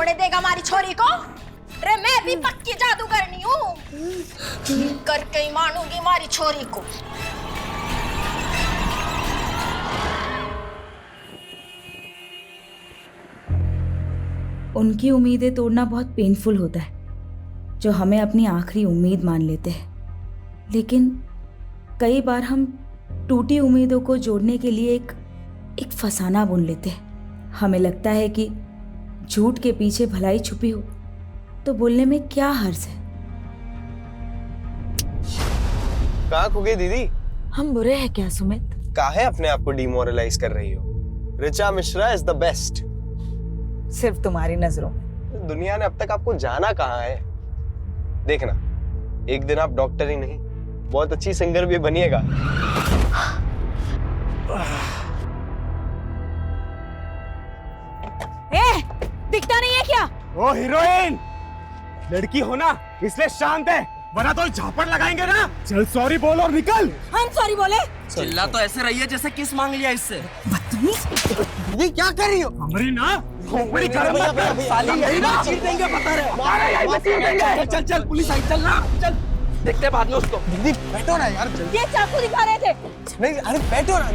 छोड़े देगा हमारी छोरी को? अरे मैं भी पक्की जादूगरनी हूँ, करके ही मानूंगी हमारी छोरी को। उनकी उम्मीदें तोड़ना बहुत पेनफुल होता है, जो हमें अपनी आखिरी उम्मीद मान लेते हैं। लेकिन कई बार हम टूटी उम्मीदों को जोड़ने के लिए एक फसाना बुन लेते हैं। हमें लगता है कि झूठ के पीछे भलाई छुपी हो तो बोलने में क्या हर्ज है। कहाँ खो गई दीदी? हम बुरे हैं क्या सुमित? काहे अपने आप को डिमोरलाइज कर रही हो? Richa Mishra is the best. सिर्फ तुम्हारी नजरों में। दुनिया ने अब तक आपको जाना कहाँ है? देखना, एक दिन आप डॉक्टर ही नहीं, बहुत अच्छी सिंगर भी बनिएगा। दिखता नहीं है क्या? ओ हीरोइन, लड़की हो ना इसलिए शांत है, वरना तो झापड़ लगाएंगे ना। चल सॉरी बोल और निकल। हम सॉरी बोले? चिल्ला तो ऐसे रही है जैसे किस मांग लिया इससे। ये क्या कर रही हो? हमारी ना खोपड़ी गरम मत कर, साली यही ना चीर देंगे, बता रहे। मारे यही पे चीर देंगे। चल चल पुलिस आई, चल ना चल, देखते बाद में उसको। दीदी बैठो ना यार। ये चाकू दिखा रहे थे। नहीं अरे बैठो ना।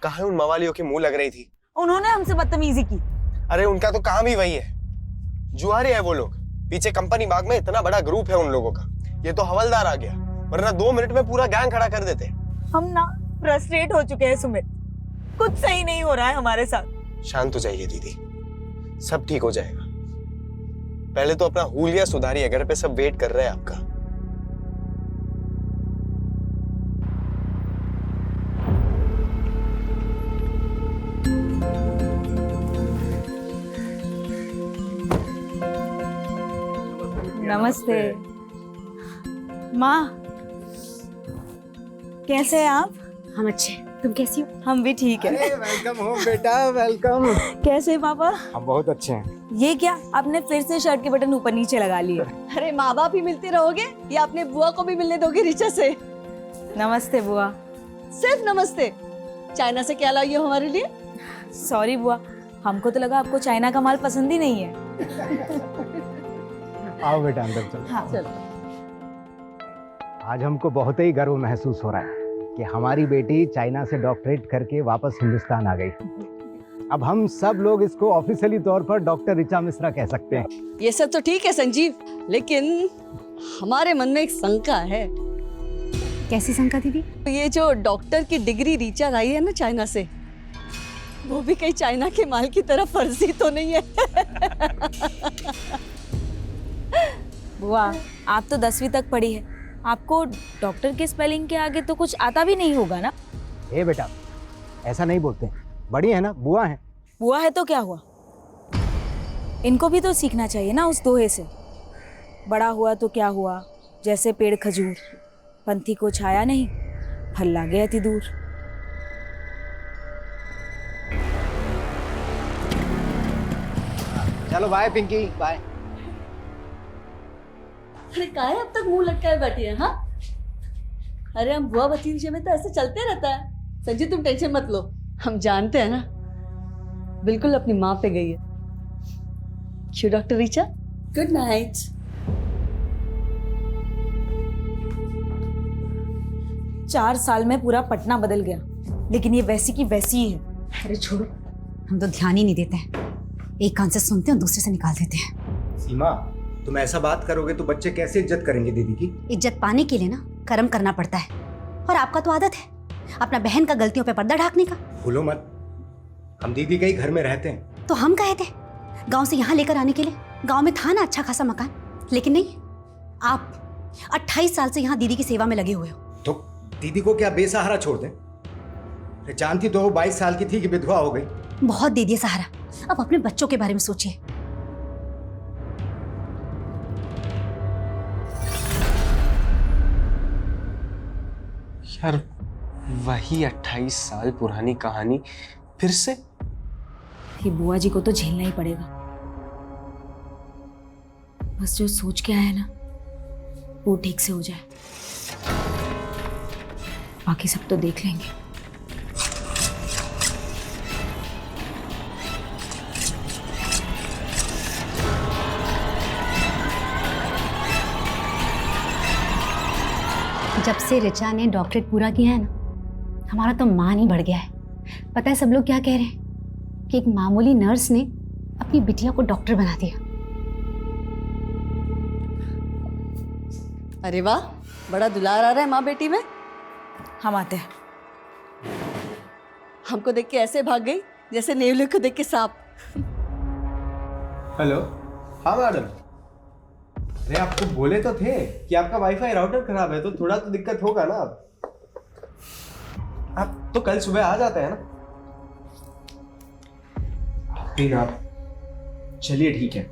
कहाँ उन मवालियों की मुंह लग रही थी? उन्होंने हमसे बदतमीजी की। अरे उनका तो काम ही वही है, जुआरे हैं वो लोग। पीछे कंपनी बाग में इतना बड़ा ग्रुप है उन लोगों का। ये तो हवलदार आ गया, वरना 2 मिनट में पूरा गैंग खड़ा कर देते। हम ना फ्रस्ट्रेट हो चुके हैं सुमित, कुछ सही नहीं हो रहा है हमारे साथ। शांत हो जाइए दीदी, सब ठीक हो जाएगा। पहले तो अपना हुलिया सुधारिए, घर पे सब वेट कर रहे हैं आपका। नमस्ते माँ, कैसे हैं आप? हम अच्छे, तुम कैसी हो? हम भी ठीक है। वेलकम हो बेटा, वेलकम। कैसे हैं पापा? हम बहुत अच्छे हैं। ये क्या, आपने फिर से शर्ट के बटन ऊपर नीचे लगा लिए? अरे माँ बाप ही मिलते रहोगे या अपने बुआ को भी मिलने दोगे ऋचा से? नमस्ते बुआ। सिर्फ नमस्ते? चाइना से क्या लाई हो हमारे लिए? सॉरी बुआ, हमको तो लगा आपको चाइना का माल पसंद ही नहीं है। आओ बेटा अंदर चलो। हाँ चलो। आज हमको बहुत ही गर्व महसूस हो रहा है कि हमारी बेटी चाइना से डॉक्टरेट करके वापस हिंदुस्तान आ गई। अब हम सब लोग इसको ऑफिशियली तौर पर डॉक्टर ऋचा मिश्रा कह सकते हैं। ये सब तो ठीक है संजीव, लेकिन हमारे मन में एक शंका है। कैसी शंका दीदी? ये जो डॉक्टर की डिग्री ऋचा लाई है ना चाइना से, वो भी कहीं चाइना के माल की तरह फर्जी तो नहीं है? बुआ, आप तो 10वीं तक पढ़ी है, आपको डॉक्टर के स्पेलिंग के आगे तो कुछ आता भी नहीं होगा ना? ए बेटा, ऐसा नहीं बोलते, बड़ी है ना, बुआ है। बुआ है तो क्या हुआ, इनको भी तो सीखना चाहिए ना उस दोहे से। बड़ा हुआ तो क्या हुआ, जैसे पेड़ खजूर, पंथी को छाया नहीं, फल लागे अति दूर। चलो बाय पिंकी, बाय। अरे काहे अब तक मुंह लटकाए बैठी है? हाँ, अरे हम बुआ भतीजे में तो ऐसे चलते रहता है। संजीव तुम टेंशन मत लो, हम जानते हैं ना, बिल्कुल अपनी माँ पे गई है। क्यों डॉक्टर ऋचा? Good night. चार साल में पूरा पटना बदल गया, लेकिन ये वैसी की वैसी ही है। अरे छोड़ो, हम तो ध्यान ही नहीं देते हैं, एक कान से सुनते हैं दूसरे से निकाल देते हैं। सीमा, तुम ऐसा बात करोगे तो बच्चे कैसे इज्जत करेंगे दीदी की? इज्जत पाने के लिए ना कर्म करना पड़ता है, और आपका तो आदत है अपना बहन का गलतियों पे पर्दा ढाकने का। भूलो मत, हम दीदी के ही घर में रहते हैं। तो हम कहे थे गांव से यहाँ लेकर आने के लिए, गांव में था ना अच्छा खासा मकान, लेकिन नहीं, आप 28 साल से यहाँ दीदी की सेवा में लगे हुए हो। तो दीदी को क्या बेसहारा छोड़ दें? जानती तो 22 साल की थी कि विधवा हो गई। बहुत दे दिया सहारा, अब अपने बच्चों के बारे में सोचिए। यार वही 28 साल पुरानी कहानी फिर से? ये बुआ जी को तो झेलना ही पड़ेगा। बस जो सोच के आया है ना, वो ठीक से हो जाए, बाकी सब तो देख लेंगे। जब से ऋचा ने डॉक्टरेट पूरा किया है ना, हमारा तो मान ही बढ़ गया है। पता है सब लोग क्या कह रहे हैं कि एक मामूली नर्स ने अपनी बिटिया को डॉक्टर बना दिया। अरे वाह, बड़ा दुलार आ रहा है माँ बेटी में। हम आते हैं। हमको देख के ऐसे भाग गई जैसे नेवले को देख के सांप। हेलो। हाँ मैडम। अरे आपको बोले तो थे कि आपका वाईफाई राउटर खराब है, तो थोड़ा तो दिक्कत होगा ना। आप तो कल सुबह आ जाते हैं ना। ठीक है आप चलिए, ठीक है।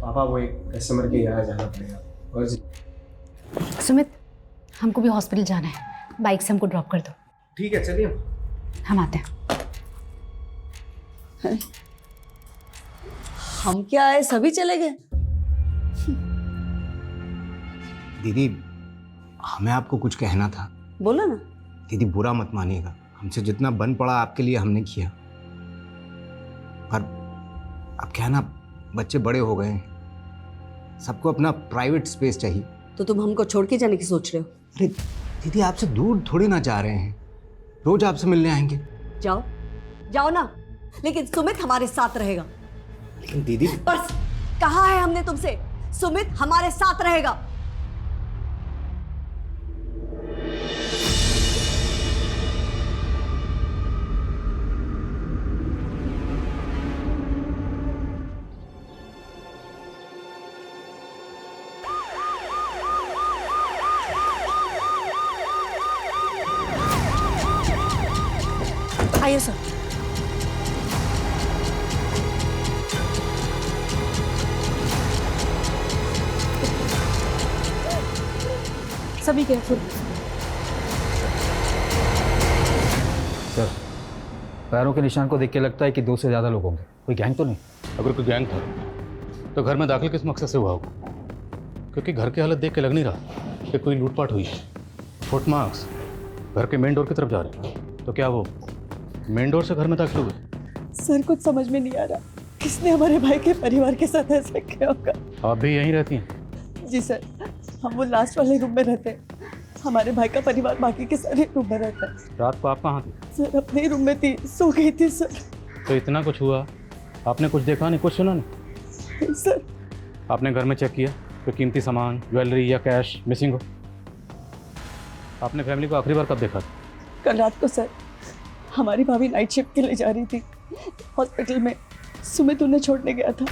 पापा वो एक कस्टमर के यहाँ जाना पड़ेगा। और सुमित, हमको भी हॉस्पिटल जाना है, बाइक से हमको ड्रॉप कर दो। ठीक है चलिए। हम आते हैं। हम क्या आए, सभी चले गए। दीदी, हमें आपको कुछ कहना था। बोलो ना। दीदी बुरा मत मानिएगा, हमसे जितना बन पड़ा आपके लिए हमने किया, पर अब क्या है ना, बच्चे बड़े हो गए हैं, सबको अपना प्राइवेट स्पेस चाहिए। तो तुम हमको छोड़ के जाने की सोच रहे हो? अरे दीदी, आपसे दूर थोड़ी ना जा रहे हैं, रोज आपसे मिलने आएंगे। जाओ जाओ ना, लेकिन सुमित हमारे साथ रहेगा। लेकिन दीदी, बस कहा है हमने तुमसे, सुमित हमारे साथ रहेगा। आइए सर। सभी केयरफुल। सर, पैरों के निशान को देख के लगता है कि 2 से ज़्यादा लोग होंगे। कोई गैंग तो नहीं? अगर कोई गैंग था तो घर में दाखिल किस मकसद से हुआ होगा? क्योंकि घर की हालत देख के लग नहीं रहा कि कोई लूटपाट हुई है। फुटमार्क्स घर के मेन डोर की तरफ जा रहे हैं, तो क्या वो मेन डोर से घर में दाखिल हुए? सर कुछ समझ में नहीं आ रहा, किसने हमारे भाई के परिवार के साथ ऐसा किया होगा। आप भी यहीं रहती हैं? जी सर, हम वो लास्ट वाले रूम में रहते हैं। हमारे भाई का परिवार बाकी के सारे रूम में रहता है। रात को आप कहाँ थी? सर अपने ही रूम में थी, सो गई थी सर। तो इतना कुछ हुआ, आपने कुछ देखा नहीं, कुछ सुना नहीं? सर आपने घर में चेक किया कोई कीमती सामान, ज्वेलरी या कैश मिसिंग हो? आपने फैमिली को आखिरी बार कब देखा? कल रात को सर, हमारी भाभी नाइट शिफ्ट के लिए जा रही थी हॉस्पिटल में, सुमित उन्हें छोड़ने गया था।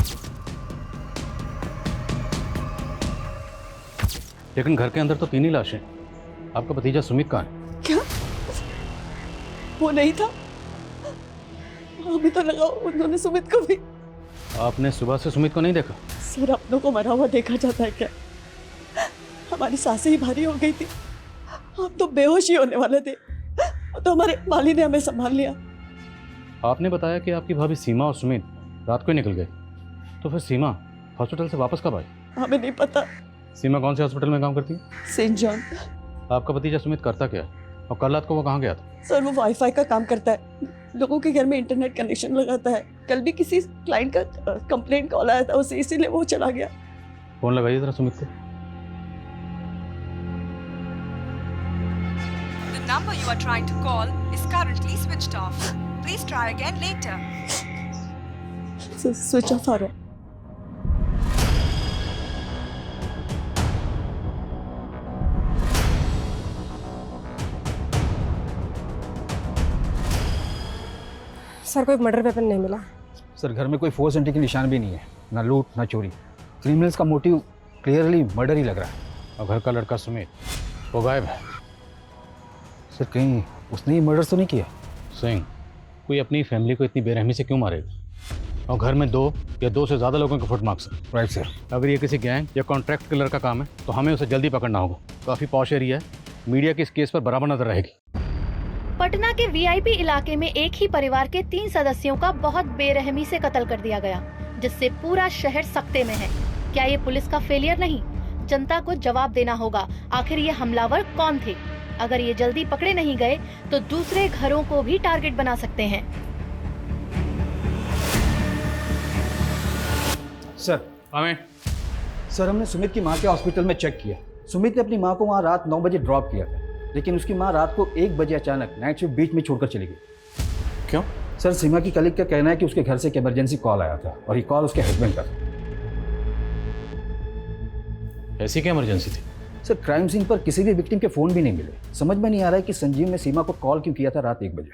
लेकिन घर के अंदर तो 3 ही लाशें। आपका भतीजा सुमित कहाँ है? क्या वो नहीं था? हमें तो लगा उन्होंने सुमित को भी। आपने सुबह से सुमित को नहीं देखा? सर अपनों को मरा हुआ देखा जाता है क्या? हमारी सांसें ही भारी हो गई थी, हम तो बेहोश ही होने वाले थे, तो हमारे माली ने हमें संभाल लिया। आपने बताया कि आपकी भाभी सीमा और सुमित रात को ही निकल गए, तो फिर सीमा हॉस्पिटल से वापस कब आई? हमें नहीं पता। सीमा कौन से हॉस्पिटल में काम करती है? Saint John. आपका भतीजा सुमित करता क्या है, और कल रात को वो कहाँ गया था? सर वो वाईफाई का काम करता है, लोगों के घर में इंटरनेट कनेक्शन लगाता है। कल भी किसी क्लाइंट का कंप्लेंट कॉल आया था उसे, इसीलिए वो चला गया। फोन लगाइए जरा सुमित को। The number you are trying to call is currently switched off. Please try again later. Switch off आ रहा है। सर कोई मर्डर वेपन नहीं मिला। सर घर में कोई फोर्स एंट्री के निशान भी नहीं है, ना लूट ना चोरी। क्रिमिनल्स का मोटिव क्लियरली मर्डर ही लग रहा है। और घर का लड़का सुमित वो गायब है। सर कहीं उसने ही मर्डर तो नहीं किया? सिंह, कोई अपनी फैमिली को इतनी बेरहमी से क्यों मारेगा? और घर में 2 या 2 से ज़्यादा लोगों के फुटमार्क्स हैं। Right sir. अगर ये किसी गैंग या कॉन्ट्रैक्ट किलर का काम है तो हमें उसे जल्दी पकड़ना होगा। काफ़ी पॉश एरिया है, मीडिया की इस केस पर बराबर नजर रहेगी। पटना के वीआईपी इलाके में एक ही परिवार के 3 सदस्यों का बहुत बेरहमी से कत्ल कर दिया गया, जिससे पूरा शहर सख्ते में है। क्या ये पुलिस का फेलियर नहीं? जनता को जवाब देना होगा, आखिर ये हमलावर कौन थे? अगर ये जल्दी पकड़े नहीं गए तो दूसरे घरों को भी टारगेट बना सकते हैं। सर हमें सर हमने सुमित की मां के हॉस्पिटल में चेक किया, सुमित ने अपनी माँ को वहाँ रात 9 बजे ड्रॉप किया था, लेकिन उसकी माँ रात को 1 बजे अचानक नाइट शिफ्ट बीच में छोड़कर चली गई। क्यों? सर, सीमा की कलीग का कहना है कि उसके घर से एक इमरजेंसी कॉल आया था और ये कॉल उसके हस्बैंड का था। ऐसी क्या इमरजेंसी थी? सर, क्राइम सीन पर किसी भी विक्टिम के फ़ोन भी नहीं मिले। समझ में नहीं आ रहा है कि संजीव ने सीमा को कॉल क्यों किया था रात 1 बजे।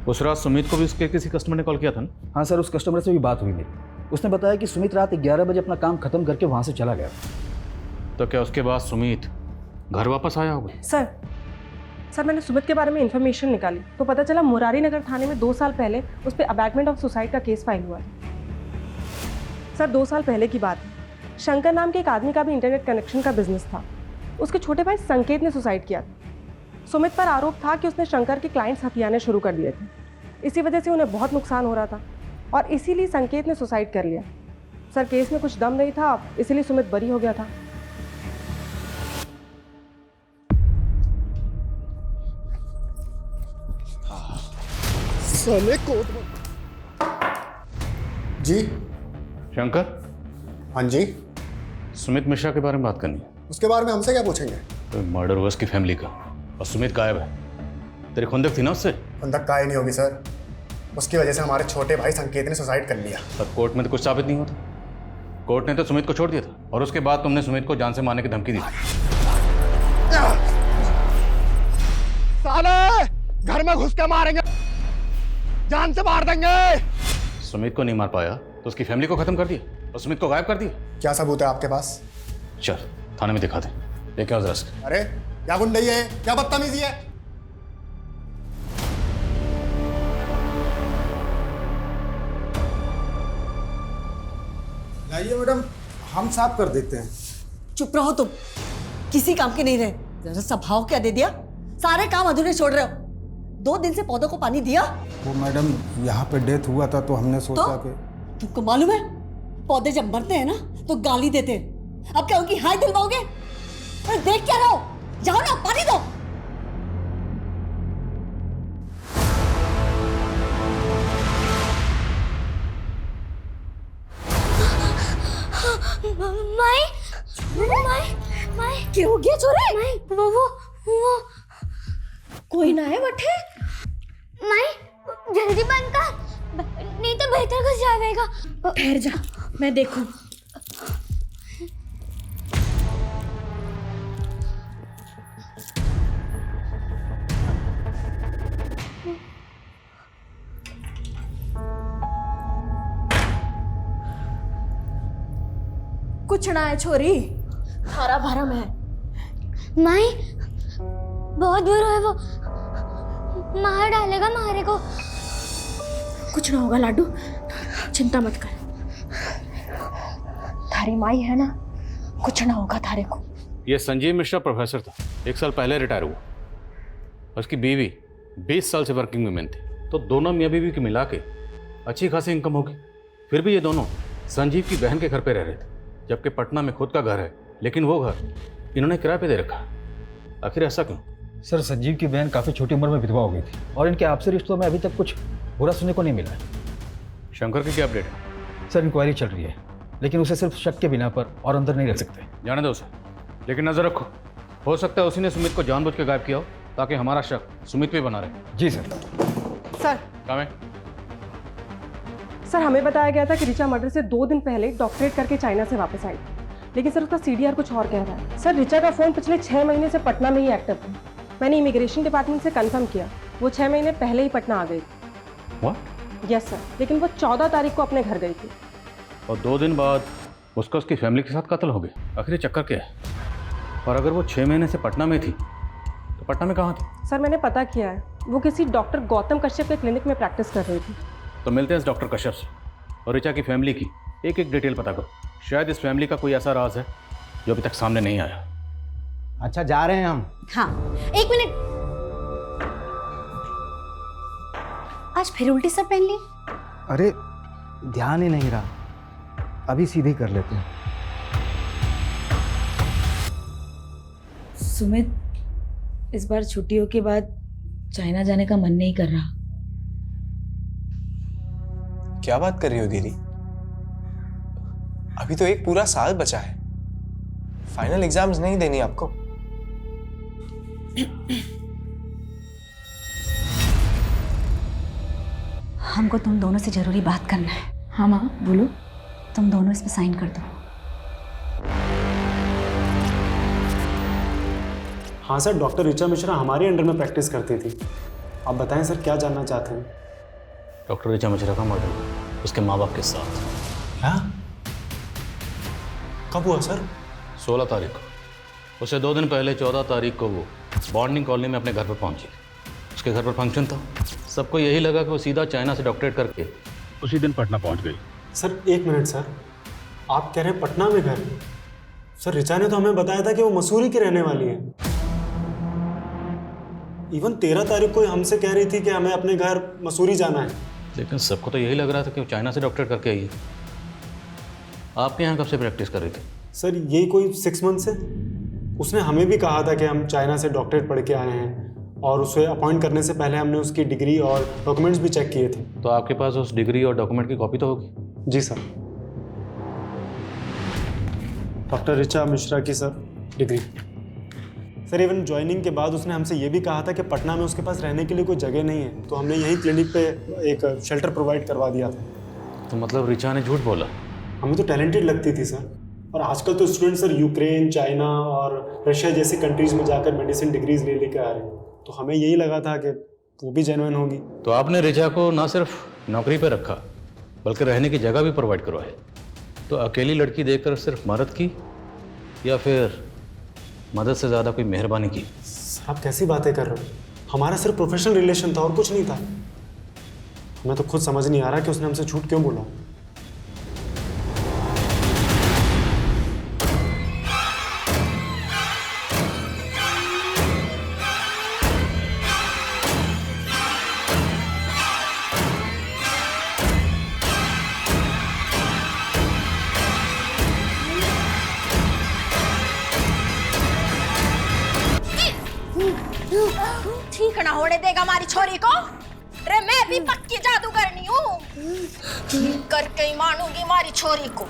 उस रात सुमित को भी उसके किसी कस्टमर ने कॉल किया था ना? हाँ सर, उस कस्टमर से भी बात हुई मेरी। उसने बताया कि सुमित रात 11 बजे अपना काम खत्म करके वहाँ से चला गया। तो क्या उसके बाद सुमित घर वापस आया होगा? सर मैंने सुमित के बारे में इन्फॉर्मेशन निकाली तो पता चला मुरारी नगर थाने में 2 साल पहले उस पर अबैटमेंट ऑफ सुसाइड का केस फाइल हुआ है। सर 2 साल पहले की बात है। शंकर नाम के एक आदमी का भी इंटरनेट कनेक्शन का बिजनेस था। उसके छोटे भाई संकेत ने सुसाइड किया था। सुमित पर आरोप था कि उसने शंकर के क्लाइंट्स हथियाने शुरू कर दिए थे। इसी वजह से उन्हें बहुत नुकसान हो रहा था और इसीलिए संकेत ने सुसाइड कर लिया। सर केस में कुछ दम नहीं था, इसीलिए सुमित बरी हो गया था। जी शंकर। हाँ जी। सुमित मिश्रा के बारे में बात करनी है। उसके बारे में हमसे क्या पूछेंगे? तो मर्डर हुआ उसकी फैमिली का और सुमित गायब है। तेरी खुंदक थी ना उससे? खुंदक का ही नहीं होगी सर। उसकी वजह से हमारे छोटे भाई संकेत ने सुसाइड कर लिया। पर कोर्ट में तो कुछ साबित नहीं होता। कोर्ट ने तो सुमित को छोड़ दिया था और उसके बाद तुमने सुमित को जान से मारने की धमकी दी थी। साले घर में घुस के मारेंगे, जान से मार देंगे। सुमित को नहीं मार पाया तो उसकी फैमिली को खत्म कर दिया और सुमित को गायब कर दिया। क्या सबूत है आपके पास? चल थाने में दिखा दे। लेके आओ जरा से। अरे क्या गुंडई है, क्या बदतमीजी है? लाइए मैडम, हम साफ कर देते हैं। चुप रहो तुम, किसी काम के नहीं रहे। जरा सा भाव क्या दे दिया, सारे काम अधूरे छोड़ रहे हो। 2 दिन से पौधों को पानी दिया? वो मैडम यहाँ पे डेथ हुआ था तो हमने सोचा कि तुमको मालूम है पौधे जब मरते हैं ना तो गाली देते हैं। अब क्या उनकी हाय दिलवाओगे? अरे देख क्या रहो, जाओ ना पानी दो। माई माई माई क्या हो गया छोरे? माई वो कोई ना है बटे। माई जल्दी बंद कर, नहीं तो बेहतर घुस जाएगा। ठहर जा, मैं देखूं। कुछ ना है छोरी, हरा भरम है। माई बहुत बुरा है वो, मार डालेगा मारे को। कुछ ना होगा लाडू, चिंता मत कर। थारी माई है ना, कुछ ना होगा थारे को। ये संजीव मिश्रा प्रोफेसर था, 1 साल पहले रिटायर हुआ। उसकी बीवी 20 साल से वर्किंग वुमेन थी, तो दोनों मियाँ बीवी की मिला के अच्छी खासी इनकम होगी। फिर भी ये दोनों संजीव की बहन के घर पे रह रहे थे, जबकि पटना में खुद का घर है, लेकिन वो घर इन्होंने किराए पे दे रखा। आखिर ऐसा क्यों? सर, संजीव की बहन काफ़ी छोटी उम्र में विधवा हो गई थी और इनके आपसी रिश्तों में अभी तक कुछ बुरा सुनने को नहीं मिला है। शंकर की क्या अपडेट है? सर, इंक्वायरी चल रही है, लेकिन उसे सिर्फ शक के बिना पर और अंदर नहीं रख सकते। जाने दो उसे, लेकिन नजर रखो, हो सकता है उसी ने सुमित को जानबूझ के गायब किया हो ताकि हमारा शक सुमित पे बना रहे। जी सर। सर काम है? सर हमें बताया गया था कि रिचा मर्डर से 2 दिन पहले डॉक्टरेट करके चाइना से वापस आई, लेकिन सर उसका सीडीआर कुछ और कह रहा है। सर रिचा का फ़ोन पिछले 6 महीने से पटना में ही एक्टिव था। मैंने इमिग्रेशन डिपार्टमेंट से कंफर्म किया, वो 6 महीने पहले ही पटना आ गई थी। यस सर, लेकिन वो 14 तारीख को अपने घर गई थी। और 2 दिन बाद उसका उसकी फैमिली के साथ कत्ल हो गया। आखिर चक्कर क्या है? और अगर वो 6 महीने से पटना में थी तो पटना में कहाँ थी? सर मैंने पता किया है, वो किसी डॉक्टर गौतम कश्यप के क्लिनिक में प्रैक्टिस कर रही थी। तो मिलते हैं इस डॉक्टर कश्यप से और रिचा की फैमिली की एक एक डिटेल पता करो। शायद इस फैमिली का कोई ऐसा राज है जो अभी तक सामने नहीं आया। अच्छा, जा रहे हैं हम। हाँ, 1 मिनट। आज फिर उल्टी सब पहन ली? अरे ध्यान ही नहीं रहा, अभी सीधे कर लेते हैं। सुमित, इस बार छुट्टियों के बाद चाइना जाने का मन नहीं कर रहा। क्या बात कर रही हो दीदी? अभी तो 1 पूरा साल बचा है। फाइनल एग्जाम्स नहीं देनी आपको? हमको तुम दोनों से जरूरी बात करना है। हाँ माँ बोलो। तुम दोनों इस पे साइन कर दो। हाँ सर, डॉक्टर ऋचा मिश्रा हमारे अंडर में प्रैक्टिस करती थी। आप बताएं सर, क्या जानना चाहते हैं? डॉक्टर ऋचा मिश्रा का मर्डर उसके माँ बाप के साथ। क्या? कब हुआ सर? 16 तारीख को। उससे 2 दिन पहले 14 तारीख को वो बॉन्डिंग कॉलोनी में अपने घर पर पहुंची। उसके घर पर फंक्शन था। सबको यही लगा कि वो सीधा चाइना से डॉक्टरेट करके उसी दिन पटना पहुंच गई। सर 1 मिनट सर, आप कह रहे हैं पटना में घर? सर ऋचा ने तो हमें बताया था कि वो मसूरी की रहने वाली है। इवन 13 तारीख को हमसे कह रही थी कि हमें अपने घर मसूरी जाना है। लेकिन सबको तो यही लग रहा था कि वो चाइना से डॉक्टरेट करके आई है। आपके यहाँ कब से प्रैक्टिस कर रही थी? सर यही कोई 6 मंथ से। उसने हमें भी कहा था कि हम चाइना से डॉक्टरेट पढ़ के आए हैं, और उसे अपॉइंट करने से पहले हमने उसकी डिग्री और डॉक्यूमेंट्स भी चेक किए थे। तो आपके पास उस डिग्री और डॉक्यूमेंट की कॉपी तो होगी? जी सर। डॉक्टर ऋचा मिश्रा की sir degree. Sir even joining के बाद उसने हमसे ये भी कहा था कि पटना में उसके पास रहने के लिए कोई जगह नहीं है, तो हमने यहीं क्लिनिक पे एक शेल्टर प्रोवाइड करवा दिया था। तो मतलब ऋचा ने झूठ बोला? हमें तो टैलेंटेड लगती थी सर। और आजकल तो स्टूडेंट सर यूक्रेन, चाइना और रशिया जैसी कंट्रीज में जाकर मेडिसिन डिग्रीज ले लेकर आ रहे हैं, तो हमें यही लगा था कि वो भी जेन्युइन होगी। तो आपने ऋचा को ना सिर्फ नौकरी पर रखा बल्कि रहने की जगह भी प्रोवाइड करवाई। तो अकेली लड़की देखकर सिर्फ मदद की या फिर मदद से ज़्यादा कोई मेहरबानी की? आप कैसी बातें कर रहे हो? हमारा सिर्फ प्रोफेशनल रिलेशन था और कुछ नहीं था। हमें तो खुद समझ नहीं आ रहा कि उसने हमसे झूठ क्यों बोला। ठीक ना होने देगा हमारी छोरी को। अरे मैं भी पक्की जादूगरनी हूँ, ठीक करके ही मानूंगी हमारी छोरी को।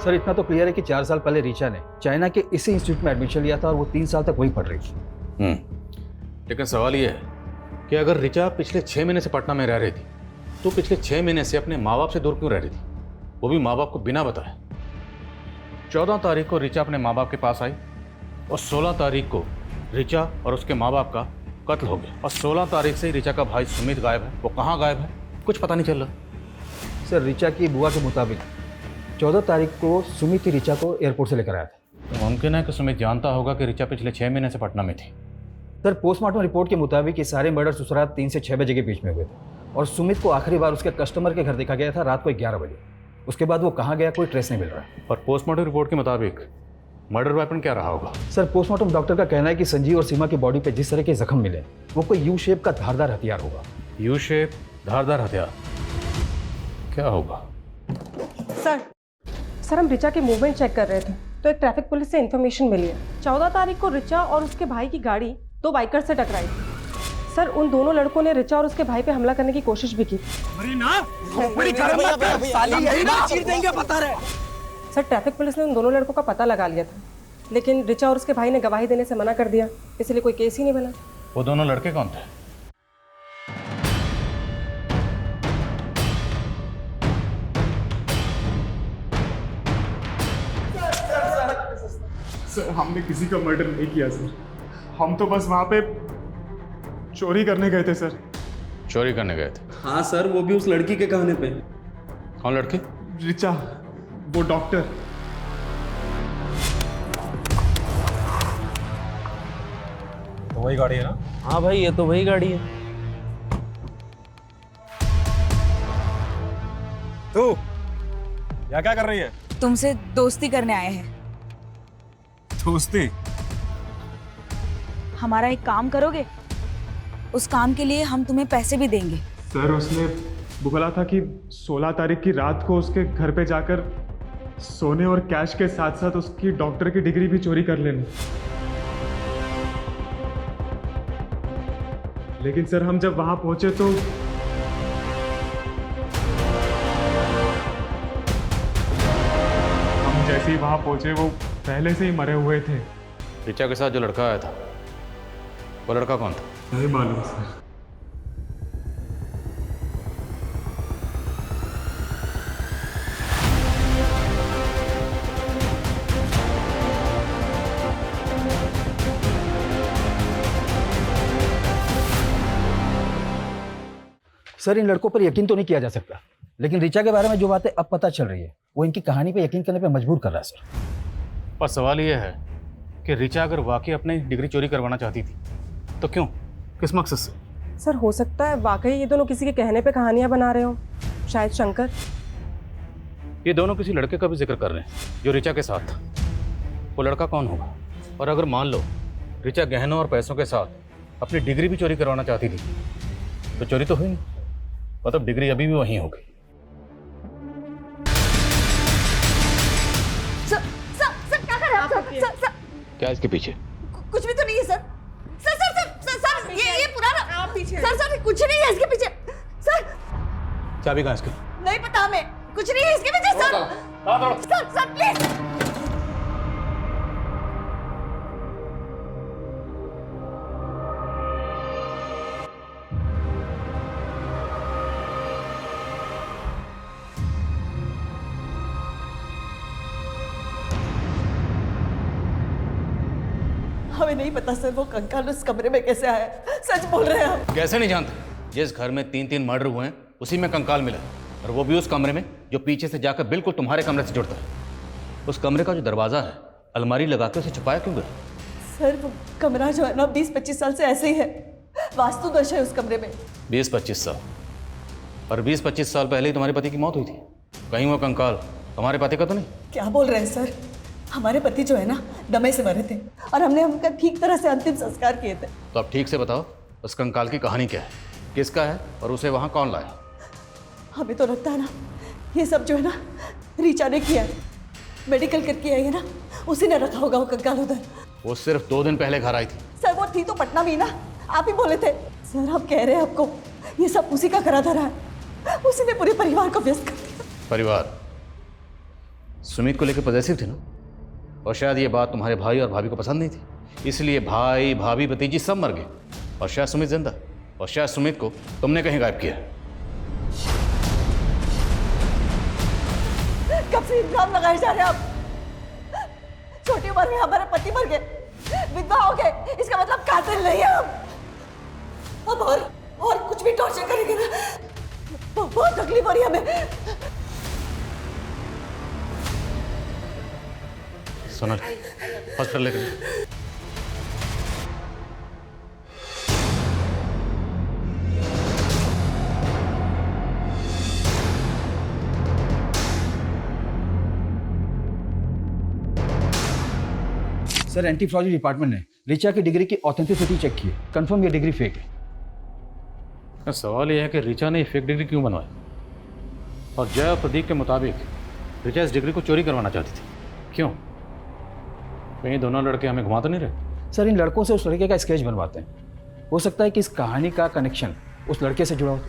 सर इतना तो क्लियर है कि 4 साल पहले ऋचा ने चाइना के इसी इंस्टीट्यूट में एडमिशन लिया था और वो 3 साल तक वहीं पढ़ रही थी। लेकिन सवाल ये है कि अगर ऋचा पिछले 6 महीने से पटना में रह रही थी तो पिछले 6 महीने से अपने माँ बाप से दूर क्यों रह रही थी, वो भी माँ बाप को बिना बताए? 14 तारीख को ऋचा अपने माँ बाप के पास आई और 16 तारीख को ऋचा और उसके माँ बाप का कत्ल हो गया। और 16 तारीख से ऋचा का भाई सुमित गायब है। वो कहाँ गायब है कुछ पता नहीं चल रहा। सर ऋचा की बुआ के मुताबिक 14 तारीख को सुमित ही ऋचा को एयरपोर्ट से लेकर आया था। तो मुमकिन है कि सुमित जानता होगा कि ऋचा पिछले 6 महीने से पटना में थी। सर पोस्टमार्टम रिपोर्ट के मुताबिक ये सारे मर्डर उस रात 3 से 6 बजे के बीच में हुए थे और सुमित को आखिरी बार उसके कस्टमर के घर देखा गया था रात को 11 बजे। उसके बाद वो कहाँ गया कोई ट्रेस नहीं मिल रहा। और पोस्टमार्टम रिपोर्ट के मुताबिक मर्डर वेपन क्या रहा होगा? सर पोस्टमार्टम डॉक्टर का कहना है कि संजीव और सीमा की बॉडी पे जिस तरह के जख्म मिले वो कोई यू शेप का धारदार हथियार होगा। यू शेप धारदार हथियार क्या होगा? सर हम ऋचा के मूवमेंट चेक कर रहे थे तो एक ट्रैफिक पुलिस से इन्फॉर्मेशन मिली है 14 तारीख को ऋचा और उसके भाई की गाड़ी 2 बाइकर से टकराई थी। सर उन दोनों लड़कों ने ऋचा और उसके भाई पे हमला करने की कोशिश भी की। सर ट्रैफिक पुलिस ने उन दोनों लड़कों का पता लगा लिया था, लेकिन ऋचा और उसके भाई ने गवाही देने से मना कर दिया, इसलिए कोई केस ही नहीं बना। वो दोनों लड़के कौन थे? सर हमने किसी का मर्डर नहीं किया सर, हम तो बस वहाँ पे चोरी करने गए थे सर। चोरी करने गए थे? हाँ सर, वो भी उस लड़की के कहने पे। कौन लड़की? ऋचा, वो डॉक्टर। तो वही गाड़ी है ना? हाँ भाई ये तो वही गाड़ी है। तू यहाँ क्या कर रही है? तुमसे दोस्ती करने आए हैं। दोस्ती? हमारा एक काम करोगे? उस काम के लिए हम तुम्हें पैसे भी देंगे। सर उसने बोला था कि 16 तारीख की रात को उसके घर पे जाकर सोने और कैश के साथ साथ उसकी डॉक्टर की डिग्री भी चोरी कर लेना। लेकिन सर हम जब वहां पहुंचे तो जैसे ही वहां पहुंचे वो पहले से ही मरे हुए थे। ऋचा के साथ जो लड़का आया था वो लड़का कौन था? नहीं मालूम सर। सर, इन लड़कों पर यकीन तो नहीं किया जा सकता, लेकिन ऋचा के बारे में जो बातें अब पता चल रही है वो इनकी कहानी पे यकीन करने पे मजबूर कर रहा है सर। पर सवाल ये है कि ऋचा अगर वाकई अपनी डिग्री चोरी करवाना चाहती थी तो क्यों, किस मकसद से? सर हो सकता है वाकई ये दोनों किसी के कहने पे कहानियां बना रहे हो, शायद शंकर। ये दोनों किसी लड़के का भी जिक्र कर रहे हैं जो ऋचा के साथ था। वो लड़का कौन होगा? और अगर मान लो ऋचा गहनों और पैसों के साथ अपनी डिग्री भी चोरी करवाना चाहती थी तो चोरी तो हुई नहीं, मतलब डिग्री अभी भी वहीं होगी। सर क्या कर रहे हैं आप? सर क्या इसके पीछे? कुछ भी तो नहीं है सर। सर ये पुराना आप पीछे। सर कुछ नहीं है इसके पीछे। सर चाबी कहाँ इसकी? नहीं पता हमें, कुछ नहीं है इसके पीछे सर। Sir please. हमें नहीं पता सर वो कंकाल उस कमरे में कैसे आया। सच बोल रहे हैं हम। कैसे नहीं जानते? जिस घर में 3 मर्डर हुए हैं उसी में कंकाल मिला, और वो भी उस कमरे में जो पीछे से जाकर बिल्कुल तुम्हारे कमरे से जुड़ता है। उस कमरे का जो दरवाजा है अलमारी लगा के उसे छुपाया क्यों गया? सर वो कमरा जो है ना 20-25 साल से ऐसे ही है, वास्तु दोष है उस कमरे में। 20-25 साल? और 20-25 साल पहले ही तुम्हारे पति की मौत हुई थी, कहीं वो कंकाल तुम्हारे पति का तो नहीं? क्या बोल रहे हैं सर? हमारे पति जो है ना दमे से मरे थे और हमने उनका ठीक तरह से अंतिम संस्कार किए थे। तो अब ठीक से बताओ उस कंकाल की कहानी क्या है, किसका है और उसे वहाँ कौन लाया? हमें तो लगता है ना ये सब जो है ना रीचा ने किया है, मेडिकल करके आई है ना, उसी ने रखा होगा वो कंकाल उधर। वो सिर्फ 2 दिन पहले घर आई थी। सर वो थी तो पटना में ही ना, आप ही बोले थे। सर हम कह रहे हैं आपको ये सब उसी का करा धरा है, उसी ने पूरे परिवार को व्यस्त कर दिया। परिवार? सुमित को लेकर पॉजिटिव थे ना, और शायद ये बात तुम्हारे भाई और भाभी को पसंद नहीं थी, इसलिए भाई भाभी भतीजी सब मर गए, और शायद सुमित जिंदा, और शायद सुमित को तुमने कहीं गायब किया। कब से इल्जाम लगाए जा रहे हैं आप? छोटी उम्र में हमारे पति मर गए, विधवा हो गए, इसका मतलब कातिल नहीं है हम। अब और कुछ भी टॉर्चर करेंगे ना, बहुत तकलीफ हो रही है हमें। सोनल हॉस्पिटल लेकर। सर एंटीफ्रॉजी डिपार्टमेंट ने ऋचा की डिग्री की ऑथेंटिसिटी चेक की है, कंफर्म ये डिग्री फेक है। सवाल यह है कि ऋचा ने फेक डिग्री क्यों बनवाई, और जय और प्रदीप के मुताबिक ऋचा इस डिग्री को चोरी करवाना चाहती थी, क्यों? कहीं दोनों लड़के हमें घुमा तो नहीं रहे? सर इन लड़कों से उस लड़के का स्केच बनवाते हैं, हो सकता है कि इस कहानी का कनेक्शन उस लड़के से जुड़ा हो।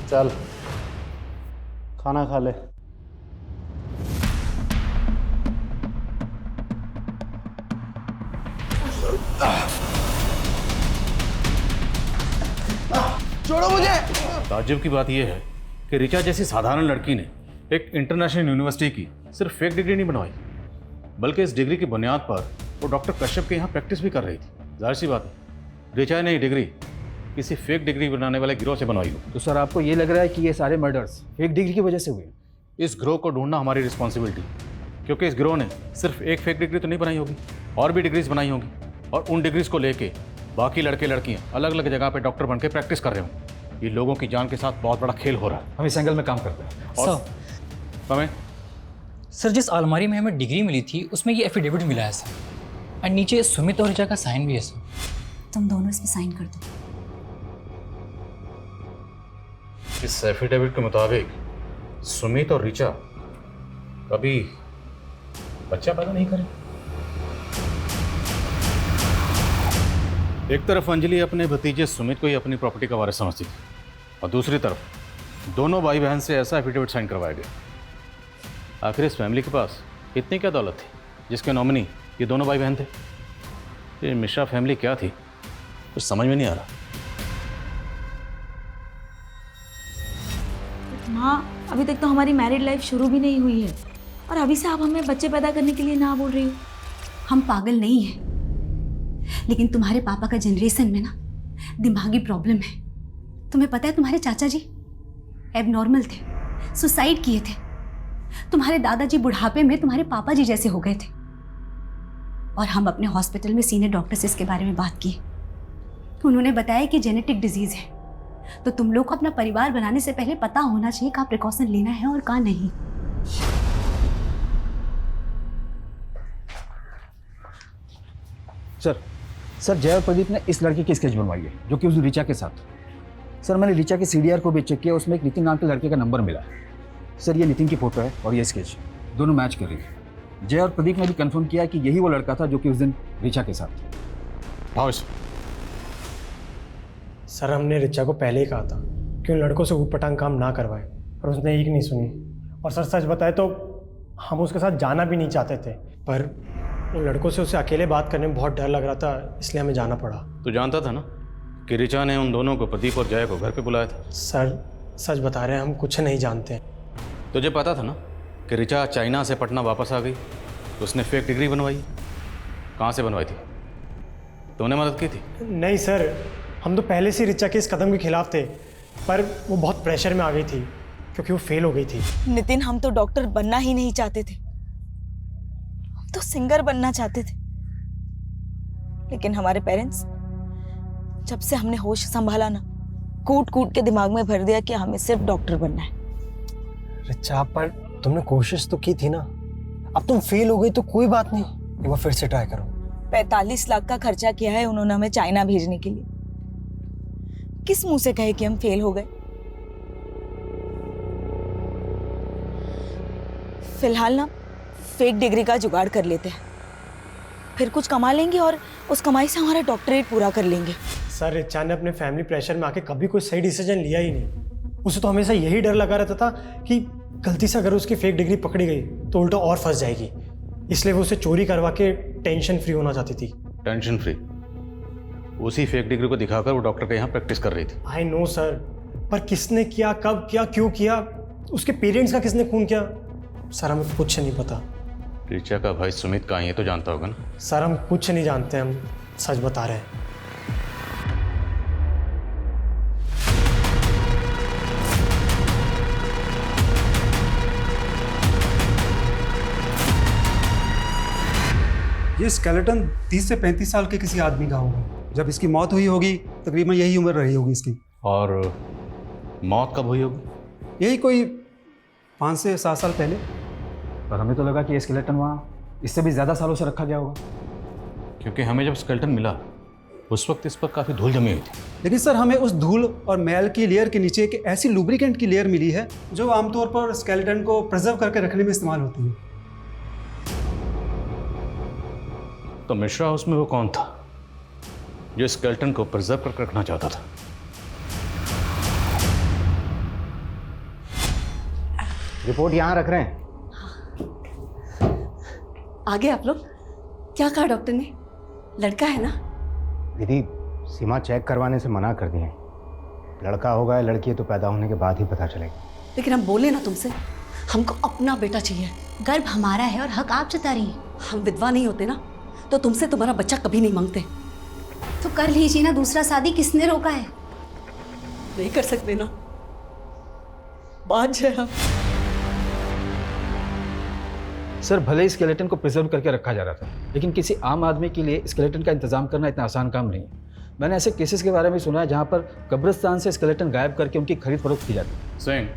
चल खाना खा ले। छोड़ो मुझे। ताज्जुब की बात यह है कि ऋचा जैसी साधारण लड़की ने एक इंटरनेशनल यूनिवर्सिटी की सिर्फ फेक डिग्री नहीं बनवाई, बल्कि इस डिग्री की बुनियाद पर वो डॉक्टर कश्यप के यहाँ प्रैक्टिस भी कर रही थी। जाहिर सी बात है ऋचा ने ये डिग्री किसी फेक डिग्री बनाने वाले गिरोह से बनवाई हो। तो सर आपको ये लग रहा है कि ये सारे मर्डर्स फेक डिग्री की वजह से हुए? इस गिरोह को ढूंढना हमारी रिस्पॉन्सिबिलिटी, क्योंकि इस गिरोह ने सिर्फ एक फेक डिग्री तो नहीं बनाई होगी, और भी डिग्रीज बनाई होगी, और उन डिग्रीज को लेके बाकी लड़के लड़कियां अलग अलग जगह पे डॉक्टर बनके प्रैक्टिस कर रहे होंगे। ये लोगों की जान के साथ बहुत बड़ा खेल हो रहा है। हम इस एंगल में काम करते हैं। और हमें सर जिस अलमारी में हमें डिग्री मिली थी उसमें ये एफिडेविट मिला है सर, और नीचे सुमित और ऋचा का साइन भी है सर। तुम दोनों इसमें साइन कर दो। इस एफिडेविट के मुताबिक सुमित और ऋचा कभी बच्चा पैदा नहीं करें। एक तरफ अंजलि अपने भतीजे सुमित को ही अपनी प्रॉपर्टी का वारिस समझती थी और दूसरी तरफ दोनों भाई बहन से ऐसा एफिडेविट साइन करवाया गया। आखिर इस फैमिली के पास इतनी क्या दौलत थी जिसके नॉमिनी ये दोनों भाई बहन थे? ये मिश्रा फैमिली क्या थी कुछ समझ में नहीं आ रहा। माँ, अभी तक तो हमारी मैरिड लाइफ शुरू भी नहीं हुई है और अभी से आप हमें बच्चे पैदा करने के लिए ना बोल रही हो। हम पागल नहीं हैं, लेकिन तुम्हारे पापा का जनरेशन में ना दिमागी प्रॉब्लम है। तुम्हें पता है तुम्हारे चाचा जी एबनॉर्मल थे, सुसाइड किए थे। तुम्हारे दादाजी बुढ़ापे में तुम्हारे पापा जी जैसे हो गए थे। और हम अपने हॉस्पिटल में सीनियर डॉक्टर से इसके बारे में बात की। उन्होंने बताया कि जेनेटिक डिजीज है, तो तुम लोग को अपना परिवार बनाने से पहले पता होना चाहिए कहाँ प्रिकॉशन लेना है और कहाँ नहीं। सर जय और प्रदीप ने इस लड़के की स्केच बनवाई है जो कि उस रिचा के साथ। सर मैंने रिचा के CDR को भी चेक किया, उसमें एक नितिन नाम के लड़के का नंबर मिला। सर ये नितिन की फोटो है और ये स्केच दोनों मैच कर रही है। जय और प्रदीप ने भी कंफर्म किया कि यही वो लड़का था जो कि उस दिन रिचा के साथ। हाँ सर हमने रिचा को पहले ही कहा था कि उन लड़कों से ऊटपटांग काम ना करवाए, पर उसने एक नहीं सुनी। और सर सच बताए तो हम उसके साथ जाना भी नहीं चाहते थे, पर उन लड़कों से उसे अकेले बात करने में बहुत डर लग रहा था, इसलिए हमें जाना पड़ा। तो जानता था ना कि रिचा ने उन दोनों को, प्रदीप और जय को, घर पे बुलाया था। सर सच बता रहे हैं, हम कुछ नहीं जानते। तुझे पता था ना कि रिचा चाइना से पटना वापस आ गई तो उसने फेक डिग्री बनवाई। कहाँ से बनवाई थी? तुमने मदद की थी? नहीं सर, हम तो पहले से रिचा के इस कदम के खिलाफ थे, पर वो बहुत प्रेशर में आ गई थी क्योंकि वो फेल हो गई थी। नितिन, हम तो डॉक्टर बनना ही नहीं चाहते थे, हम तो सिंगर बनना चाहते थे। लेकिन हमारे पेरेंट्स, जब से हमने होश संभाला ना, कूट कूट के दिमाग में भर दिया कि हमें सिर्फ डॉक्टर बनना है। रिचा, पर तुमने कोशिश तो की थी ना। अब तुम फेल हो गई तो कोई बात नहीं, एक बार फिर से ट्राई करो। 45 लाख का खर्चा किया है उन्होंने हमें चाइना भेजने के लिए। किस मुंह से कहे कि हम फेल हो गए? फिलहाल ना फेक डिग्री का जुगाड़ कर लेते हैं, फिर कुछ कमा लेंगे और उस कमाई से हमारा डॉक्टरेट पूरा कर लेंगे। सर रिचा ने अपने फैमिली प्रेशर में आके कभी कोई सही डिसीजन लिया ही नहीं। उसे तो हमेशा यही डर लगा रहता था कि गलती से अगर उसकी फेक डिग्री पकड़ी गई तो उल्टा और फंस जाएगी, इसलिए वो उसे चोरी करवा के टेंशन फ्री होना चाहती थी। Tension free? उसी फेक डिग्री को दिखाकर वो डॉक्टर के यहाँ प्रैक्टिस कर रही थी। आई नो सर, पर किसने किया, कब किया, क्यों किया, उसके पेरेंट्स का किसने खून किया, सर हमें कुछ नहीं पता। रिचा का भाई सुमित कहाँ है ये तो जानता होगा ना? सर हम कुछ नहीं जानते, हम सच बता रहे हैं। ये स्केलेटन 30 से 35 साल के किसी आदमी का होगा। जब इसकी मौत हुई होगी तकरीबन यही उम्र रही होगी इसकी। और मौत कब हुई होगी? यही कोई 5 से 7 साल पहले। पर हमें तो लगा कि ये स्केलेटन वहाँ इससे भी ज़्यादा सालों से रखा गया होगा, क्योंकि हमें जब स्केलेटन मिला उस वक्त इस पर काफ़ी धूल जमी हुई थी। लेकिन सर हमें उस धूल और मैल की लेयर के नीचे एक ऐसी लुब्रिकेंट की लेयर मिली है जो आमतौर पर स्केलेटन को प्रिजर्व करके रखने में इस्तेमाल होती है। तो मिश्रा हाउस में वो कौन था जो स्केलेटन को प्रिजर्व करके रखना चाहता था? रिपोर्ट यहाँ रख रहे हैं। आगे आप लोग क्या कहा डॉक्टर ने? लड़का है ना? दीदी सीमा चेक करवाने से मना कर दिए। लड़का होगा या लड़की है तो पैदा होने के बाद ही पता चलेगा। लेकिन हम बोले ना तुमसे, हमको अपना बेटा चाहिए। गर्भ हमारा है और हक आप जता रही हैं। हम विधवा नहीं होते ना तो तुमसे तुम्हारा बच्चा कभी नहीं मांगते। तो कर लीजिए ना दूसरा शादी, किसने रोका है? नहीं कर सकते ना, बात है हम। सर भले ही स्केलेटन को प्रिजर्व करके रखा जा रहा था, लेकिन किसी आम आदमी के लिए स्केलेटन का इंतजाम करना इतना आसान काम नहीं है। मैंने ऐसे केसेस के बारे में सुना है जहाँ पर कब्रिस्तान से स्केलेटन गायब करके उनकी खरीद फरोख्त की जाती है। सिंह,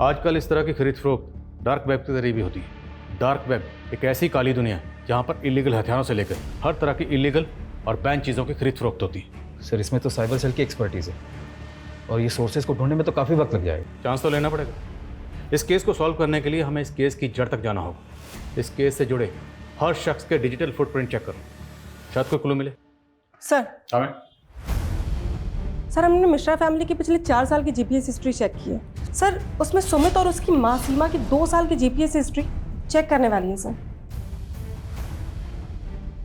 आजकल इस तरह की खरीद फरोख्त डार्क वेब के जरिए भी होती है। डार्क वेब एक ऐसी काली दुनिया है जहाँ पर इलीगल हथियारों से लेकर हर तरह की इलीगल और बैन चीज़ों की खरीद फरोख्त होती है। सर इसमें तो साइबर सेल की एक्सपर्टीज़ है और ये सोर्सेज को ढूंढने में तो काफ़ी वक्त लग जाएगा। चांस तो लेना पड़ेगा। इस केस को सॉल्व करने के लिए हमें इस केस की जड़ तक जाना होगा। इस केस से जुड़े हर शख्स के डिजिटल फुटप्रिंट चेक करो, शायद कोई क्लू मिले। सर सर हमने मिश्रा फैमिली की पिछले 4 साल की जीपीएस हिस्ट्री चेक की है सर। उसमें सुमित और उसकी माँ सीमा की 2 साल की जीपीएस हिस्ट्री चेक करने वाली है सर।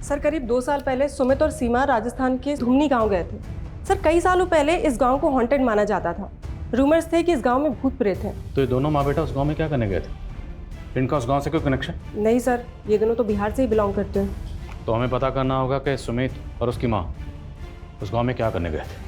सर करीब 2 साल पहले सुमित और सीमा राजस्थान के धुमनी गांव गए थे सर। कई सालों पहले इस गांव को हॉन्टेड माना जाता था। रूमर्स थे कि इस गांव में भूत प्रेत हैं। तो ये दोनों माँ बेटा उस गांव में क्या करने गए थे? इनका उस गांव से कोई कनेक्शन? नहीं सर, ये दोनों तो बिहार से ही बिलोंग करते हैं। तो हमें पता करना होगा कि सुमित और उसकी माँ उस गांव में क्या करने गए थे।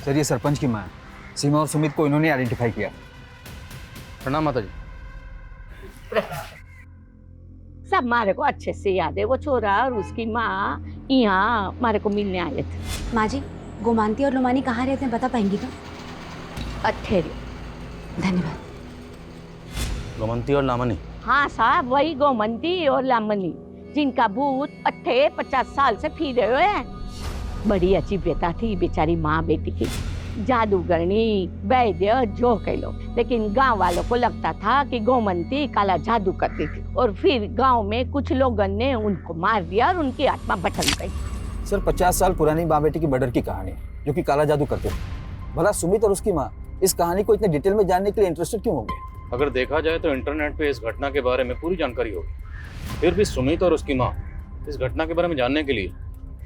सर ये सरपंच की माँ है। सीमा और सुमित को इन्होंने आइडेंटिफाई किया। प्रणाम माता जी। सब मारे को अच्छे से याद है। वो छोरा और उसकी माँ यहाँ मारे को मिलने आए थे। माँ जी, गोमांती और लोमानी कहाँ रहते हैं बता पाएंगी तो? अठेरे। धन्यवाद। गोमंती और लामनी? हाँ साहब, वही गोमंती और लामनी जिनका भूत 50 साल से फिर रहे हैं। बड़ी अच्छी बेटा थी बेचारी माँ बेटी की, जादूगरनी वैद्य जो कह लो। लेकिन गांव वालों को लगता था कि गोमंती काला जादू करती थी और फिर गांव में कुछ लोगों ने उनको मार दिया और उनकी आत्मा भटक गई। सर 50 साल पुरानी माँ बेटी की मर्डर की कहानी जो कि काला जादू करते थे। भला सुमित और उसकी माँ इस कहानी को इतने डिटेल में जानने के लिए इंटरेस्टेड क्यों हो गए? अगर देखा जाए तो इंटरनेट पे इस घटना के बारे में पूरी जानकारी होगी, फिर भी सुमित और उसकी माँ इस घटना के बारे में जानने के लिए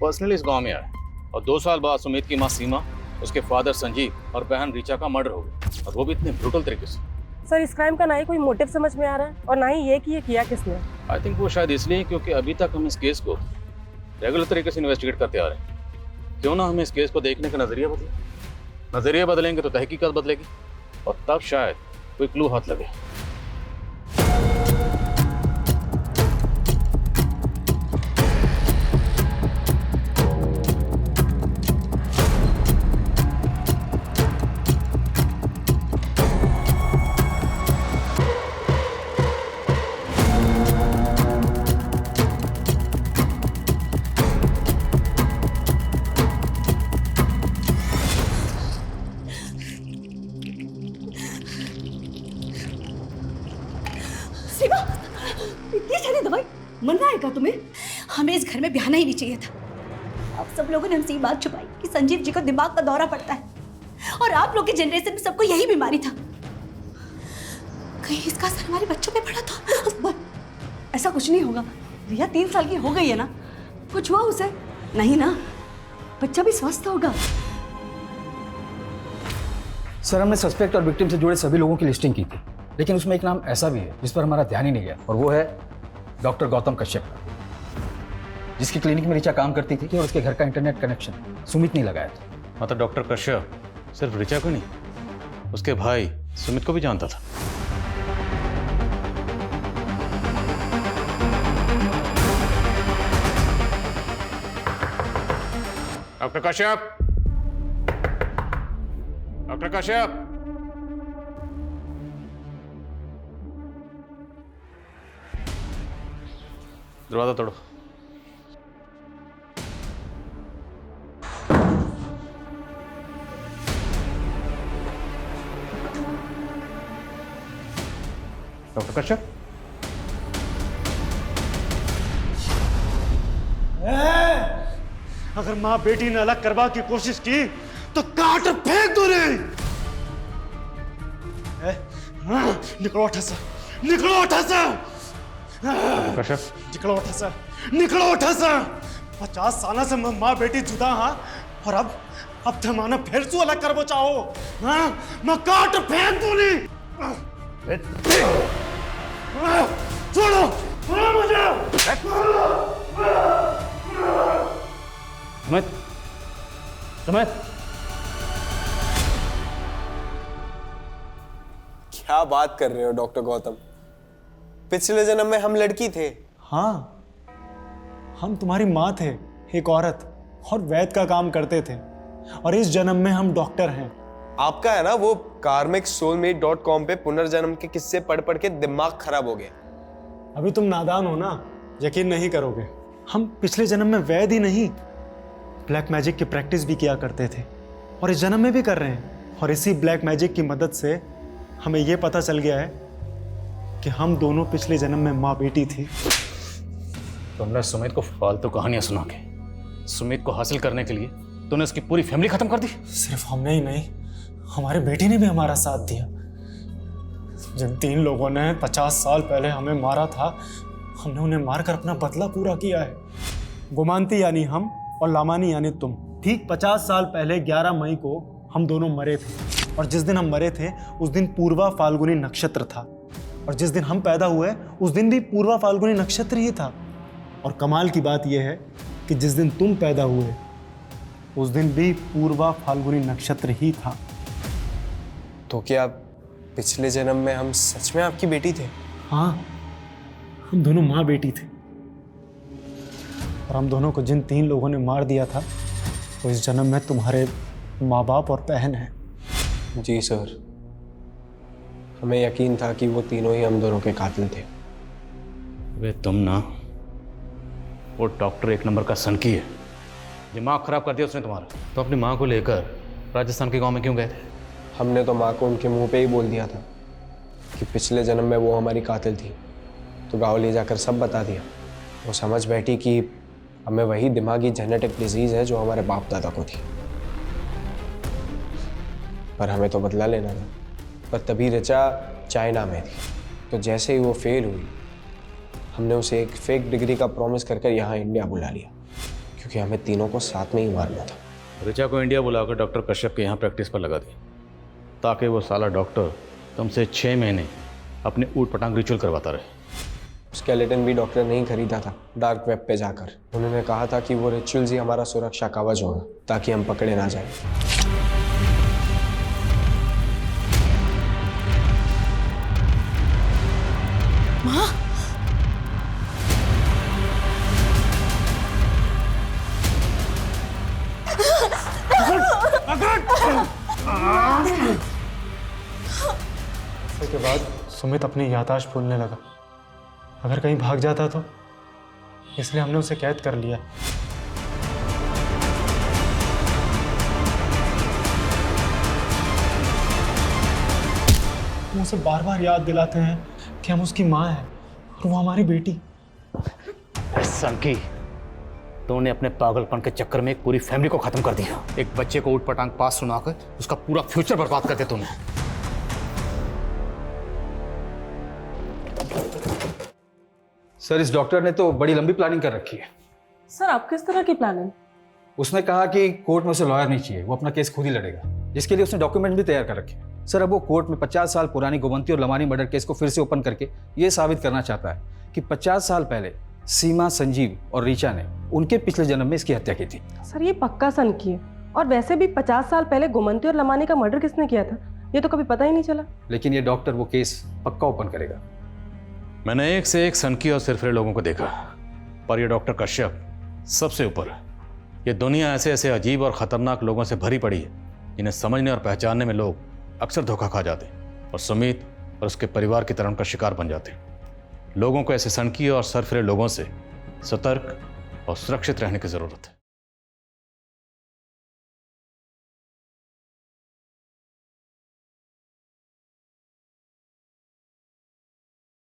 पर्सनली इस गाँव में आए। और 2 साल बाद सुमित की माँ सीमा, उसके फादर संजीव और बहन ऋचा का मर्डर हो गया, और वो भी इतने ब्रूटल तरीके से। सर इस क्राइम का ना ही कोई मोटिव समझ में आ रहा है और ना ही ये कि ये किया किसने। आई थिंक वो शायद इसलिए क्योंकि अभी तक हम इस केस को रेगुलर तरीके से इन्वेस्टिगेट करते आ रहे हैं। क्यों ना हम इस केस को देखने का नजरिया बदलें। नजरिया बदलेंगे तो तहकीकात बदलेगी और तब शायद कोई क्लू हाथ लगे। मन रहा है क्या तुम्हें? हमें इस घर में ब्याहना ही नहीं चाहिए था। आप सब लोगों ने हमसे ये बात छुपाई कि संजीव जी को दिमाग का दौरा पड़ता है और आप लोग की जनरेशन में सबको यही बीमारी था। कहीं इसका असर हमारे बच्चों पे पड़ा तो? ऐसा कुछ नहीं होगा। रिया 3 साल की हो गई है ना, कुछ हुआ उसे? नहीं ना, बच्चा भी स्वस्थ होगा। सर हमने सस्पेक्ट और विक्टिम से जुड़े सभी लोगों की लिस्टिंग की थी, लेकिन उसमें एक नाम ऐसा भी है जिस पर हमारा ध्यान ही नहीं गया, और वो है डॉक्टर गौतम कश्यप, जिसकी क्लिनिक में ऋचा काम करती थी और उसके घर का इंटरनेट कनेक्शन सुमित ने लगाया था। मतलब डॉक्टर कश्यप सिर्फ ऋचा को नहीं, उसके भाई सुमित को भी जानता था। डॉक्टर कश्यप, डॉक्टर कश्यप, दरवाजा तोड़ो। डॉक्टर कश्यप, अगर माँ बेटी ने अलग करवा की कोशिश की तो काट फेंक दो रे। निकलो उठा सा, निकलो उठा सा, निकलो उठा सा, निकलो उठा सा। 50 साल से माँ बेटी जुदा हाँ, और अब जमाना फिर से अलग करवो चाहो हाँ? मैं काट फेंक दूंगी। छोड़ो, छोड़ो मुझे। सुमित, सुमित, क्या बात कर रहे हो डॉक्टर गौतम? पिछले जन्म में हम लड़की थे। हाँ, हम तुम्हारी माँ थे, एक औरत, और वैद का काम करते थे, और इस जन्म में हम डॉक्टर हैं। आपका है ना वो karmicsoulmate.com पे पुनर्जन्म के किस्से पढ़ पढ़ के दिमाग खराब हो गया। अभी तुम नादान हो ना, यकीन नहीं करोगे। हम पिछले जन्म में वैद ही नहीं, ब्लैक मैजिक की प्रैक्टिस भी किया करते थे और इस जन्म में भी कर रहे हैं। और इसी ब्लैक मैजिक की मदद से हमें ये पता चल गया है कि हम दोनों पिछले जन्म में माँ बेटी थी। तुमने सुमित को फालतू कहानियां सुना के सुमित को हासिल करने के लिए तूने उसकी पूरी फैमिली खत्म कर दी। सिर्फ हमने ही नहीं, हमारे बेटे ने भी हमारा साथ दिया। जिन 3 लोगों ने 50 साल पहले हमें मारा था, हमने उन्हें मारकर अपना बदला पूरा किया है। गोमांती यानी हम और लामानी यानी तुम। ठीक 50 साल पहले 11 मई को हम दोनों मरे थे और जिस दिन हम मरे थे उस दिन पूर्वा फाल्गुनी नक्षत्र था और जिस दिन हम पैदा हुए उस दिन भी पूर्वा फाल्गुनी नक्षत्र ही था। और कमाल की बात यह है कि जिस दिन तुम पैदा हुए उस दिन भी पूर्वा फाल्गुनी नक्षत्र ही था। तो क्या पिछले जन्म में हम सच में आपकी बेटी थे? हाँ, हम दोनों माँ बेटी थे और हम दोनों को जिन 3 लोगों ने मार दिया था वो इस जन्म में तुम्हारे माँ बाप और बहन है। जी सर, हमें यकीन था कि वो तीनों ही हम दोनों के कातिल थे। वे तुम ना, वो डॉक्टर 1 नंबर का सनकी है, दिमाग खराब कर दिया उसने तुम्हारा। तो अपनी माँ को लेकर राजस्थान के गांव में क्यों गए थे? हमने तो माँ को उनके मुंह पे ही बोल दिया था कि पिछले जन्म में वो हमारी कातिल थी, तो गाँव ले जाकर सब बता दिया। वो समझ बैठी कि हमें वही दिमागी जेनेटिक डिजीज़ है जो हमारे बाप दादा को थी, पर हमें तो बदला लेना था। पर तभी ऋचा चाइना में थी, तो जैसे ही वो फेल हुई हमने उसे एक फेक डिग्री का प्रॉमिस कर यहाँ इंडिया बुला लिया, क्योंकि हमें तीनों को साथ में ही मारना था। ऋचा को इंडिया बुलाकर डॉक्टर कश्यप के यहाँ प्रैक्टिस पर लगा दी ताकि वो साला डॉक्टर तुमसे 6 महीने अपने ऊट पटांग रिचुअल करवाता रहे। स्केलेटन भी डॉक्टर नहीं खरीदा था, डार्क वेब पे जाकर। उन्होंने कहा था कि वो रिचुअल्स ही हमारा सुरक्षा कवच होगा ताकि हम पकड़े ना जाए। माँ, उसके बाद सुमित अपनी याददाश्त भूलने लगा। अगर कहीं भाग जाता तो, इसलिए हमने उसे कैद कर लिया। हम उसे बार बार याद दिलाते हैं कि हम उसकी माँ हैं और वो हमारी बेटी। सनकी, तूने अपने पागलपन के चक्कर में एक पूरी फैमिली को खत्म कर दिया। एक बच्चे को ऊट पटांग पास सुनाकर उसका पूरा फ्यूचर बर्बाद कर दिया तूने। सर, इस डॉक्टर ने तो बड़ी लंबी प्लानिंग कर रखी है। सर, आप किस तरह की प्लानिंग? उसने कहा कि कोर्ट में उसे लॉयर नहीं चाहिए, वो अपना केस खुद ही लड़ेगा, जिसके लिए उसने डॉक्यूमेंट भी तैयार कर रखे हैं। सर, अब वो कोर्ट में 50 साल पुरानी गोमंती और लमानी मर्डर केस को फिर से ओपन करके ये साबित करना चाहता है कि 50 साल पहले सीमा, संजीव और रीचा ने उनके पिछले जन्म में इसकी हत्या की थी। सर, ये पक्का सनकी है। और वैसे भी 50 साल पहले गोमंती और लमानी का मर्डर किसने किया था ये तो कभी पता ही नहीं चला। लेकिन ये डॉक्टर वो केस पक्का ओपन करेगा। मैंने एक से एक सनकी और सिरफिरे लोगों को देखा, पर ये डॉक्टर कश्यप सबसे ऊपर है। ये दुनिया ऐसे ऐसे अजीब और ख़तरनाक लोगों से भरी पड़ी है जिन्हें समझने और पहचानने में लोग अक्सर धोखा खा जाते हैं और सुमित और उसके परिवार की तरह का शिकार बन जाते हैं। लोगों को ऐसे सनकी और सरफिरे लोगों से सतर्क और सुरक्षित रहने की ज़रूरत है।